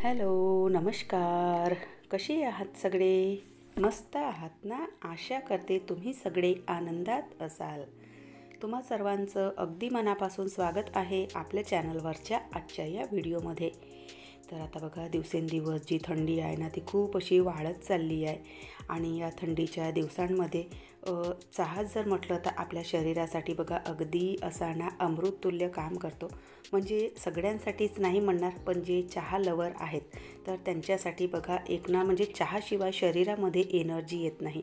Hello, नमस्कार. कसे आहात सगळे? मस्त आहात ना? आशा करते तुम्ही सगळे आनंदात असाल. तुम्हा सर्वांचं अगदी मनापासून स्वागत आहे आपल्या चॅनलवरच्या आजच्या या व्हिडिओमध्ये. तर आता बघा, दिवसेंदिवस जी थंडी आहे ना ती खूप अशी वाढत चालली आहे. आणि या थंडीच्या दिवसांमध्ये चहा जर म्हटलं तर आपल्या शरीरासाठी बघा अगदी असा ना अमृततुल्य काम करतो. म्हणजे सगळ्यांसाठीच नाही म्हणणार, पण जे चहा लवर आहेत तर त्यांच्यासाठी बघा एक ना म्हणजे चहाशिवाय शरीरामध्ये एनर्जी येत नाही.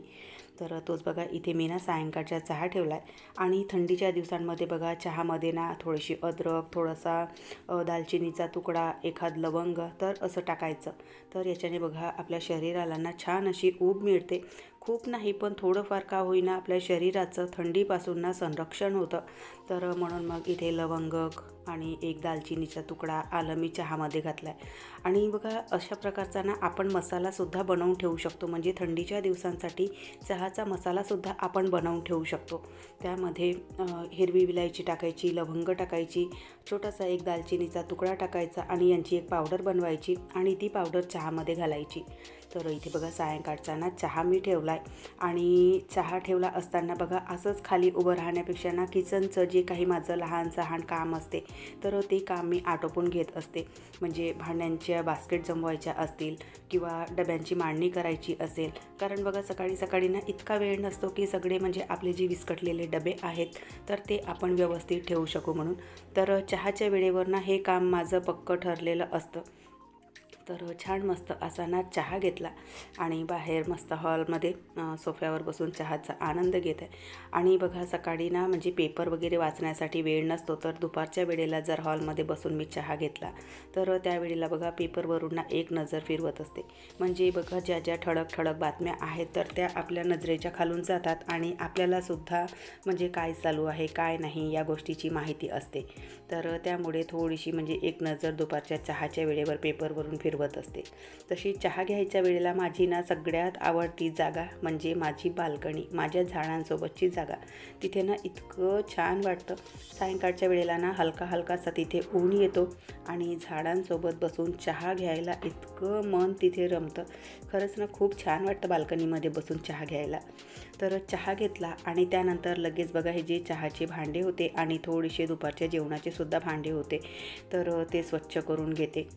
तर तोच बघा इथे मी ना सायंकाळचा चहा ठेवला आहे. आणि थंडीच्या दिवसांमध्ये बघा चहामध्ये ना थोडीशी अद्रक, थोडासा दालचिनीचा तुकडा, एखाद लवंग तर असं टाकायचं. तर याच्याने बघा आपल्या शरीराला ना छान अशी ऊब मिळते. खूप नाही पण थोडंफार का होईना आपल्या शरीराचं थंडीपासून ना संरक्षण होतं. तर म्हणून मग इथे लवंग आणि एक दालचिनीचा तुकडा, आलं मी चहामध्ये घातला आहे. आणि बघा अशा प्रकारचा ना आपण मसालासुद्धा बनवून ठेवू शकतो. म्हणजे थंडीच्या दिवसांसाठी चहाचा मसालासुद्धा आपण बनवून ठेवू शकतो. त्यामध्ये हिरवी विलायची टाकायची, लवंग टाकायची, छोटासा एक दालचिनीचा तुकडा टाकायचा आणि यांची एक पावडर बनवायची आणि ती पावडर चहामध्ये घालायची. तर इथे बघा सायंकाळचा ना चहा मी ठेवला आहे. आणि चहा ठेवला असताना बघा असंच खाली उभं राहण्यापेक्षा ना किचनचं जे काही माझं लहान काम असते तर ते काम मी आटोपून घेत असते. म्हणजे भांड्यांच्या बास्केट जमवायच्या असतील किंवा डब्यांची मांडणी करायची असेल. कारण बघा सकाळी सकाळी ना इतका वेळ नसतो की सगळे म्हणजे आपले जे विस्कटलेले डबे आहेत तर ते आपण व्यवस्थित ठेवू शकू म्हणून. तर चहाच्या वेळेवर ना हे काम माझं पक्कं ठरलेलं असतं. तर छान मस्त असा ना चहा घेतला आणि बाहेर मस्त हॉलमध्ये सोफ्यावर बसून चहाचा आनंद घेत आहे. आणि बघा सकाळी ना म्हणजे पेपर वगैरे वाचण्यासाठी वेळ नसतो, तर दुपारच्या वेळेला जर हॉलमध्ये बसून मी चहा घेतला तर त्यावेळेला बघा पेपरवरून ना एक नजर फिरवत असते. म्हणजे बघा ज्या ज्या ठळक ठळक बातम्या आहेत तर त्या आपल्या नजरेच्या खालून जातात आणि आपल्यालासुद्धा म्हणजे काय चालू आहे काय नाही या गोष्टीची माहिती असते. तर त्यामुळे थोडीशी म्हणजे एक नजर दुपारच्या चहाच्या वेळेवर पेपरवरून फिरवत असते. तशी चहा घ्यायच्या वेळेला माझी ना सगळ्यात आवडती जागा म्हणजे माझी बाल्कनी, माझ्या झाडांसोबतची जागा. तिथे ना इतकं छान वाटतं. सायंकाळच्या वेळेला ना हलका हलकासा तिथे ऊन येतो आणि झाडांसोबत बसून चहा घ्यायला इतकं मन तिथे रमतं. खरंच ना खूप छान वाटतं बाल्कनीमध्ये बसून चहा घ्यायला. तर चहा घेतला आणि त्यानंतर लगेच बघा हे जे चहाचे भांडे होते आणि थोडेसे दुपारच्या जेवणाचे सुद्धा भांडे होते तर ते स्वच्छ करून घेते.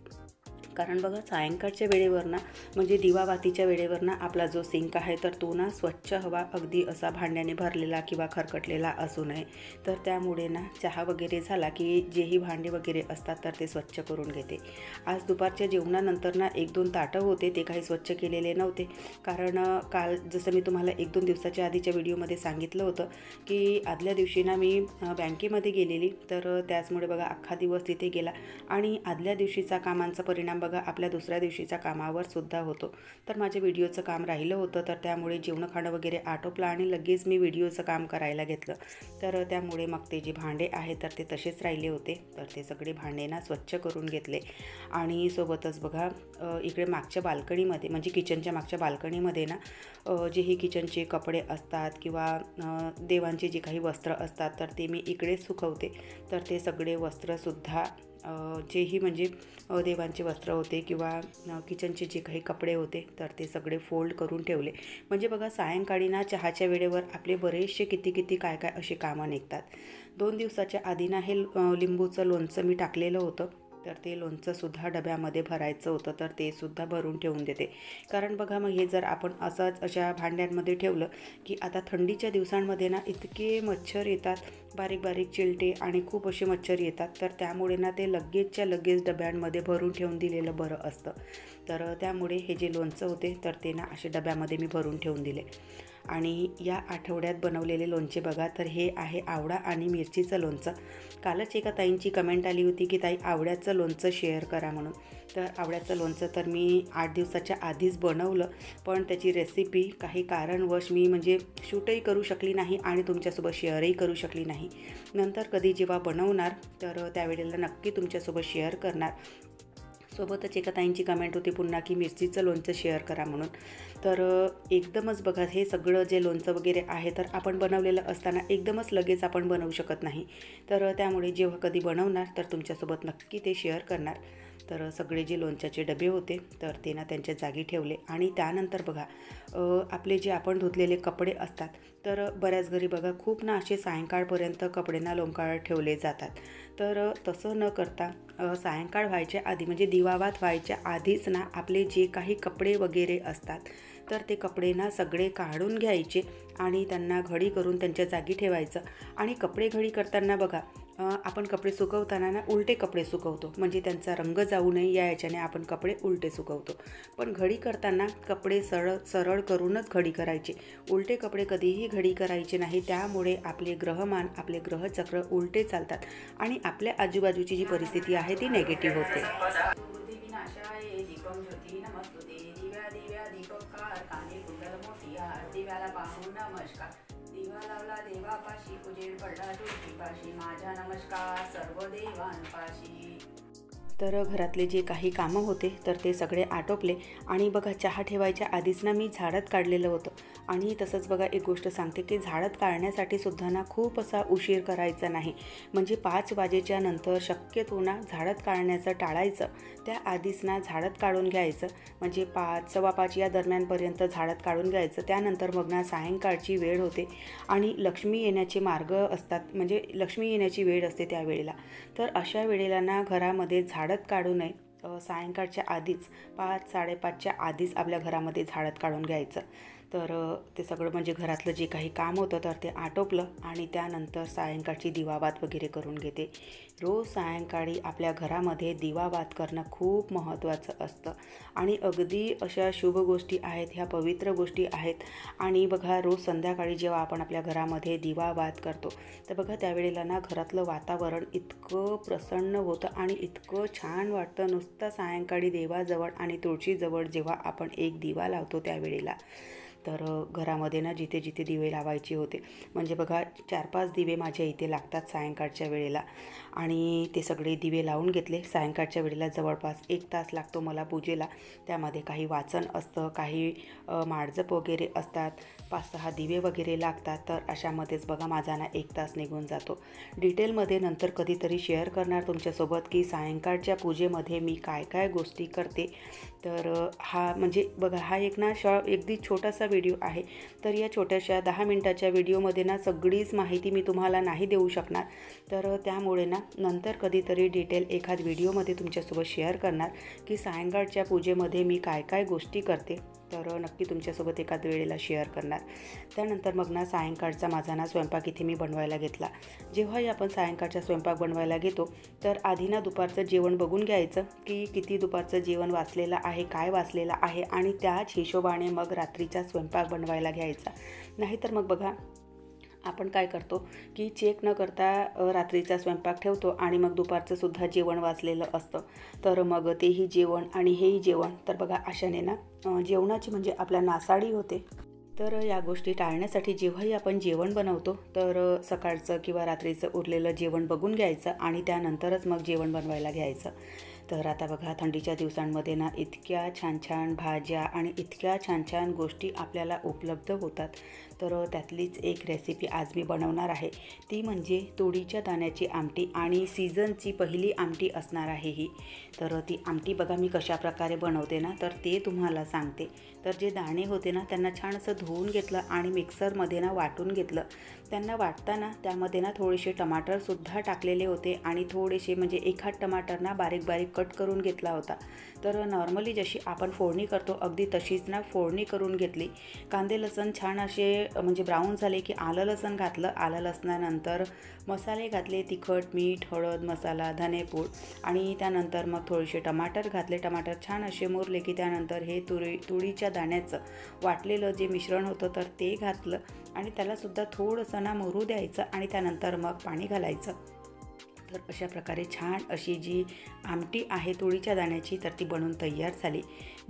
कारण बघा सायंकाळच्या वेळेवर ना म्हणजे दिवाबातीच्या वेळेवर ना आपला जो सिंक आहे तर तो ना स्वच्छ हवा अगदी असा भांड्याने भरलेला किंवा खरकटलेला असू नये. तर त्यामुळे ना चहा वगैरे झाला की जेही भांडे वगैरे असतात तर ते स्वच्छ करून घेते. आज दुपारच्या जेवणानंतर ना 1-2 ताटं होते, ते काही स्वच्छ केलेले नव्हते. कारण काल जसं मी तुम्हाला 1-2 दिवसाच्या आधीच्या व्हिडिओमध्ये सांगितलं होतं की आदल्या दिवशी ना मी बँकेमध्ये गेलेली, तर त्याचमुळे बघा अख्खा दिवस तिथे गेला. आणि आदल्या दिवशीचा कामांचा परिणाम बघा आपल्या दुसऱ्या दिवशीच्या कामावर सुद्धा होतो. तर माझ्या व्हिडिओचं काम राहिलं होतं तर त्यामुळे जेवण खाणं वगैरे आटोपलं आणि लगेच मी व्हिडिओचं काम करायला घेतलं. तर त्यामुळे मग ते जे भांडे आहेत तर ते तसेच राहिले होते. तर ते सगळे भांडे ना स्वच्छ करून घेतले. आणि सोबतच बघा इकडे मागच्या बाल्कनीमध्ये म्हणजे किचनच्या मागच्या बाल्कनीमध्ये ना जेही किचनचे कपडे असतात किंवा देवांचे जे काही वस्त्र असतात तर ते मी इकडेच सुकवते. तर ते सगळे वस्त्रसुद्धा जेही म्हणजे देवांचे वस्त्र होते किंवा किचनचे जे काही कपडे होते तर ते सगळे फोल्ड करून ठेवले. म्हणजे बघा सायंकाळी ना चहाच्या वेळेवर आपले बरेचसे किती काय असे कामं निघतात. 2 दिवसाच्या आधी ना हे लिंबूचं लोणचं मी टाकलेलं होतं. तर ते लोणचंसुद्धा डब्यामध्ये भरायचं होतं तर ते सुद्धा भरून ठेवून देते. कारण बघा मग हे जर आपण असंच अशा भांड्यांमध्ये ठेवलं की आता थंडीच्या दिवसांमध्ये ना इतके मच्छर येतात, बारीक बारीक चिलटे आणि खूप असे मच्छर येतात. तर त्यामुळे ना ते लगेचच्या लगेच डब्यांमध्ये भरून ठेवून दिलेलं बरं असतं. तर त्यामुळे हे जे लोणचं होते तर ते ना असे डब्यामध्ये मी भरून ठेवून दिले. आणि या आठवड्यात बनवलेले लोणचे बघा तर हे आहे आवळा आणि मिरचीचं लोणचं. कालच एका ताईंची कमेंट आली होती की ताई आवळ्याचं लोणचं शेअर करा म्हणून. तर आवळ्याचं लोणचं तर मी 8 दिवसाच्या आधीच बनवलं, पण त्याची रेसिपी काही कारणवश मी म्हणजे शूटही करू शकली नाही आणि तुमच्यासोबत शेअरही करू शकली नाही. नंतर कधी जेव्हा बनवणार तर त्यावेळेला नक्की तुमच्यासोबत शेअर करणार. सोबतच एका ताईंची कमेंट होती पुन्हा की मिरचीचं लोणचं शेअर करा म्हणून. तर एकदमच बघा हे सगळं जे लोणचं वगैरे आहे तर आपण बनवलेलं असताना एकदमच लगेच आपण बनवू शकत नाही. तर त्यामुळे जेव्हा कधी बनवणार तर तुमच्यासोबत नक्की ते शेअर करणार. तर सगळे जे लोणच्याचे डबे होते तर ते ना त्यांच्या जागी ठेवले. आणि त्यानंतर बघा आपले जे आपण धुतलेले कपडे असतात तर बऱ्याच घरी बघा खूप ना असे सायंकाळपर्यंत कपडे ना लोंबकळत ठेवले जातात. तर तसं न करता सायंकाळ व्हायच्या आधी म्हणजे दिवावात व्हायच्या आधीच ना आपले जे काही कपडे वगैरे असतात तर ते कपडे ना सगळे काढून घ्यायचे आणि त्यांना घडी करून त्यांच्या जागी ठेवायचं. आणि कपडे घडी करताना बघा आपण कपडे सुकवताना ना उलटे कपडे सुकवतो, म्हणजे त्यांचा रंग जाऊ नये या याच्याने आपण कपडे उलटे सुकवतो. पण घडी करताना कपडे सरळ करूनच घडी करायचे, उलटे कपडे कधीही घडी करायचे नाही. त्यामुळे आपले ग्रहमान आपले ग्रहचक्र उलटे चालतात आणि आपल्या आजूबाजूची जी परिस्थिती आहे ती नेगेटिव्ह होते. दिव्याला पाहून नमस्कार, दिवा लावला देवापाशी, उजेड पडला ज्योतीपाशी, माझा नमस्कार सर्व देवांपाशी. तर घरातले जे काही कामं होते तर ते सगळे आटोपले. आणि बघा चहा ठेवायच्या आधीच ना मी झाडत काढलेलं होतं. आणि तसंच बघा एक गोष्ट सांगते की झाडत काढण्यासाठी सुद्धा ना खूप असा उशीर करायचा नाही, म्हणजे 5 वाजेच्या नंतर शक्यतो ना झाडत काढण्याचं टाळायचं. त्या आधीच ना झाडत काढून घ्यायचं, म्हणजे 5, 5:15 या दरम्यानपर्यंत झाडत काढून घ्यायचं. त्यानंतर मग ना सायंकाळची वेळ होते आणि लक्ष्मी येण्याचे मार्ग असतात, म्हणजे लक्ष्मी येण्याची वेळ असते त्यावेळेला. तर अशा वेळेला ना घरामध्ये झाडत काढू नये. सायंकाळच्या आधीच 5, 5:30च्या आधीच आपल्या घरामध्ये झाडत काढून घ्यायचं. तर ते सगळं म्हणजे घरातलं जे काही काम होतं तर ते आटोपलं आणि त्यानंतर सायंकाळची दिवाबात वगैरे करून घेते. रोज सायंकाळी आपल्या घरामध्ये दिवाबात करणं खूप महत्त्वाचं असतं आणि अगदी अशा शुभ गोष्टी आहेत, ह्या पवित्र गोष्टी आहेत. आणि बघा रोज संध्याकाळी जेव्हा आपण आपल्या घरामध्ये दिवाबात करतो तर बघा त्यावेळेला ना घरातलं वातावरण इतकं प्रसन्न होतं आणि इतकं छान वाटतं. नुसतं सायंकाळी देवाजवळ आणि तुळशीजवळ जेव्हा आपण एक दिवा लावतो त्यावेळेला, तर घरामध्ये ना जिथे जिथे दिवे लावायचे होते, म्हणजे बघा 4-5 दिवे माझ्या इथे लागतात सायंकाळच्या वेळेला. आणि ते सगळे दिवे लावून घेतले. सायंकाळच्या वेळेला जवळपास 1 तास लागतो मला पूजेला. त्यामध्ये काही वाचन असतं, काही माळजप वगैरे असतात, 5-6 दिवे वगैरे लागतात. तर अशामध्येच बघा माझा ना 1 तास निघून जातो. डिटेलमध्ये नंतर कधीतरी शेअर करणार तुमच्यासोबत की सायंकाळच्या पूजेमध्ये मी काय काय गोष्टी करते. तर हा म्हणजे बघा हा एक ना अगदी छोटासा व्हिडिओ आहे. तर या छोट्याशा 10 मिनिटाच्या व्हिडिओमध्ये ना सगळीच माहिती मी तुम्हाला नाही देऊ शकणार. तर त्यामुळे ना नंतर कधीतरी डिटेल एखाद व्हिडिओमध्ये तुमच्यासोबत शेअर करणार की सायंकाळच्या पूजेमध्ये मी काय काय गोष्टी करते. तर नक्की तुमच्यासोबत एखाद वेळेला शेअर करणार. त्यानंतर मग ना सायंकाळचा माझा ना स्वयंपाक इथे मी बनवायला घेतला. जेव्हाही आपण सायंकाळचा स्वयंपाक बनवायला घेतो तर आधी ना दुपारचं जेवण बघून घ्यायचं की किती दुपारचं जेवण वाचलेलं आहे, काय वाचलेलं आहे, आणि त्याच हिशोबाने मग रात्रीचा स्वयंपाक बनवायला घ्यायचा. नाहीतर मग बघा आपण काय करतो की चेक न करता रात्रीचा स्वयंपाक ठेवतो आणि मग दुपारचं सुद्धा जेवण वाचलेलं असतं. तर मग तेही जेवण आणि हेही जेवण, तर बघा अशाने ना जेवणाची म्हणजे आपल्या नासाडी होते. तर या गोष्टी टाळण्यासाठी जेव्हाही आपण जेवण बनवतो तर सकाळचं किंवा रात्रीचं उरलेलं जेवण बघून घ्यायचं आणि त्यानंतरच मग जेवण बनवायला घ्यायचं. तर आता बघा थंडीच्या दिवसांमध्ये ना इतक्या छान छान भाज्या आणि इतक्या छान छान गोष्टी आपल्याला उपलब्ध होतात. तर त्यातलीच एक रेसिपी आज मी बनवणार आहे, ती म्हणजे तुरीच्या दाण्याची आमटी आणि सीझनची पहिली आमटी असणार आहे ही. तर ती आमटी बघा मी कशा प्रकारे बनवते ना तर ते तुम्हाला सांगते. तर जे दाणे होते ना त्यांना छान असं धुवून घेतलं आणि मिक्सरमध्ये ना वाटून घेतलं. त्यांना वाटताना त्यामध्ये ना थोडेसे टमाटरसुद्धा टाकलेले होते आणि थोडेसे म्हणजे एखाद टमाटर ना बारीक बारीक कट करून घेतला होता. तर नॉर्मली जशी आपण फोडणी करतो अगदी तशीच ना फोडणी करून घेतली. कांदे लसण छान असे म्हणजे ब्राऊन झाले की आलं लसण घातलं. आलं लसणानंतर मसाले घातले, तिखट, मीठ, हळद, मसाला, धनेपूड आणि त्यानंतर मग थोडेसे टमाटर घातले. टमाटर छान असे मुरले की त्यानंतर हे तुरीच्या दाण्याचं वाटलेलं जे मिश्रण होतं तर ते घातलं आणि त्यालासुद्धा थोडंसं ना मुरू द्यायचं आणि त्यानंतर मग पाणी घालायचं. तर अशा प्रकारे छान अशी जी आमटी आहे तुरीच्या दाण्याची तर ती बनवून तयार झाली.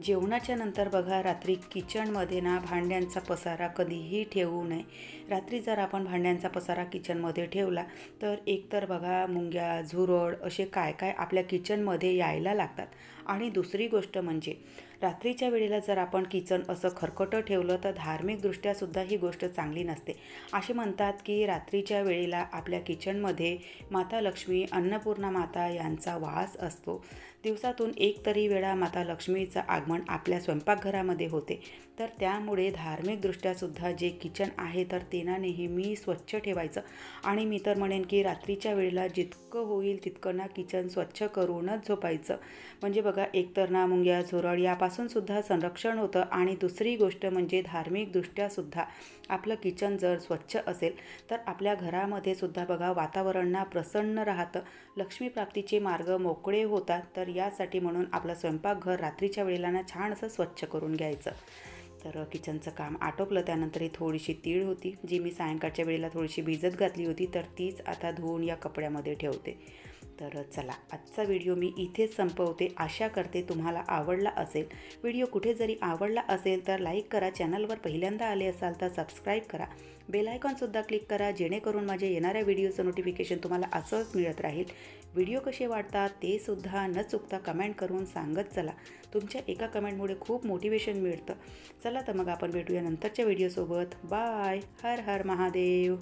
जेवणाच्या नंतर बघा रात्री किचनमध्ये ना भांड्यांचा पसारा कधीही ठेवू नये. रात्री जर आपण भांड्यांचा पसारा किचनमध्ये ठेवला तर एकतर बघा मुंग्या, झुरळ असे काय काय आपल्या किचनमध्ये यायला लागतात. आणि दुसरी गोष्ट म्हणजे रात्रीच्या वेळेला जर आपण किचन असं खरकटं ठेवलं तर धार्मिकदृष्ट्यासुद्धा ही गोष्ट चांगली नसते. असे म्हणतात की रात्रीच्या वेळेला आपल्या किचनमध्ये माता लक्ष्मी, अन्नपूर्णा माता यांचा वास असतो. दिवसातून एक तरी वेळा माता लक्ष्मीचं आगमन आपल्या स्वयंपाकघरामध्ये होते. तर त्यामुळे धार्मिकदृष्ट्यासुद्धा जे किचन आहे तर ते ना नेहमी स्वच्छ ठेवायचं. आणि मी तर म्हणेन की रात्रीच्या वेळेला जितकं होईल तितकं ना किचन स्वच्छ करूनच झोपायचं. म्हणजे बघा, एकतर ना मुंग्या झुरळ यापासून सुद्धा संरक्षण होतं. आणि दुसरी गोष्ट म्हणजे धार्मिकदृष्ट्यासुद्धा आपलं किचन जर स्वच्छ असेल तर आपल्या घरामध्ये सुद्धा बघा वातावरण ना प्रसन्न राहतं, लक्ष्मीप्राप्तीचे मार्ग मोकळे होतात. तर यासाठी म्हणून आपलं स्वयंपाकघर रात्रीच्या वेळेला ना छान असं स्वच्छ करून घ्यायचं. तर किचनचं काम आटोपलं. त्यानंतर ही थोडीशी तीळ होती जी मी सायंकाळच्या वेळेला थोडीशी भिजत घातली होती, तर तीच आता धुवून या कपड्यामध्ये ठेवते. तर चला, आजचा व्हिडिओ मी इथेच संपवते. आशा करते तुम्हाला आवडला असेल. व्हिडिओ कुठे जरी आवडला असेल तर लाईक करा, चॅनलवर पहिल्यांदा आले असाल तर सबस्क्राईब करा, बेल आयकॉनसुद्धा क्लिक करा, जेणेकरून माझ्या येणाऱ्या व्हिडिओचं नोटिफिकेशन तुम्हाला असंच मिळत राहील. व्हिडिओ कसे वाटतात ते सुद्धा न चुकता कमेंट करून सांगत चला. तुमच्या एका कमेंटमुळे खूप मोटिवेशन मिळतं. चला तर मग आपण भेटूया नंतरच्या व्हिडिओसोबत. बाय. हर हर महादेव.